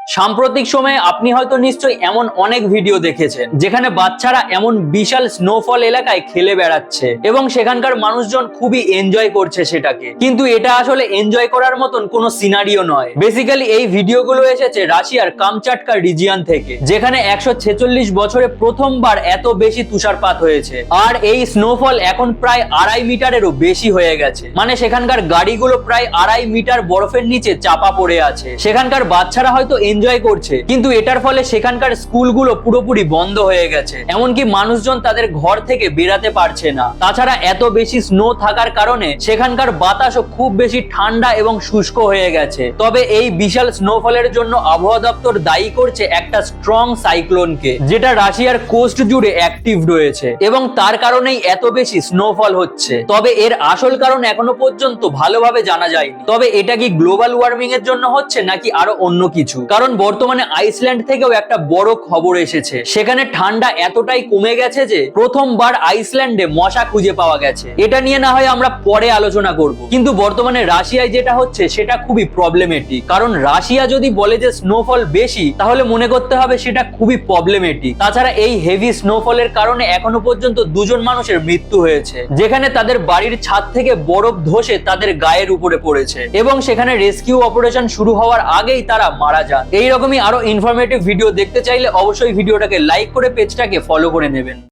সাম্প্রতিক সময়ে আপনি হয়তো নিশ্চয়ই এমন অনেক ভিডিও দেখেছেন যেখানে বাচ্চারা এমন বিশাল স্নোফল এলাকায় খেলে বেড়াচ্ছে এবং সেখানকার মানুষজন খুবই এনজয় করছে সেটাকে, কিন্তু এটা আসলে এনজয় করার মতন কোনো সিনারিও নয়। বেসিক্যালি এই ভিডিওগুলো এসেছে রাশিয়ার কামচাটকা রিজিয়ন থেকে, যেখানে 146 বছরে প্রথমবার এত বেশি তুষারপাত হয়েছে। আর এই স্নোফল এখন প্রায় 2.5 মিটারেরও বেশি হয়ে গেছে। মানে সেখানকার গাড়িগুলো প্রায় 2.5 মিটার বরফের নিচে চাপা পড়ে আছে। সেখানকার বাচ্চারা হয়তো এনজয় করছে, কিন্তু এটার ফলে সেখানকার স্কুলগুলো পুরোপুরি বন্ধ হয়ে গেছে। এমনকি মানুষজন তাদের ঘর থেকে বেরাতে পারছে না। তাছাড়া এত বেশি স্নো থাকার কারণে সেখানকার বাতাসও খুব বেশি ঠান্ডা এবং শুষ্ক হয়ে গেছে। তবে এই বিশাল স্নোফলের জন্য আবহাওয়া দপ্তর দায়ী করছে একটা স্ট্রং সাইক্লোনকে, যেটা রাশিয়ার কোস্ট জুড়ে অ্যাক্টিভ রয়েছে এবং তার কারণেই এত বেশি স্নোফল হচ্ছে। তবে এর আসল কারণ এখনো পর্যন্ত ভালোভাবে জানা যায়নি। তবে এটা কি গ্লোবাল ওয়ার্মিং এর জন্য হচ্ছে নাকি আরো অন্য কিছু? কারণ বর্তমানে আইসল্যান্ড থেকেও একটা বড় খবর এসেছে, সেখানে ঠান্ডা এতটাই কমে গেছে যে প্রথমবার আইসল্যান্ডে মশা খুঁজে পাওয়া গেছে। এটা নিয়ে না হয় আমরা পরে আলোচনা করব, কিন্তু বর্তমানে রাশিয়ায় যেটা হচ্ছে সেটা খুবই প্রবলেমেটিক। কারণ রাশিয়া যদি বলে যে স্নোফল বেশি, তাহলে মনে করতে হবে সেটা খুবই প্রবলেমেটিক। তাছাড়া এই হেভি স্নোফলের কারণে এখনো পর্যন্ত 2 জন মানুষের মৃত্যু হয়েছে, যেখানে তাদের বাড়ির ছাদ থেকে বরফ ধসে তাদের গায়ের উপরে পড়েছে এবং সেখানে রেস্কিউ অপারেশন শুরু হওয়ার আগেই তারা মারা যান। এইরকমই আরো ইনফরমেটিভ ভিডিও দেখতে চাইলে অবশ্যই ভিডিওটাকে লাইক করে পেজটাকে ফলো করে নেবেন।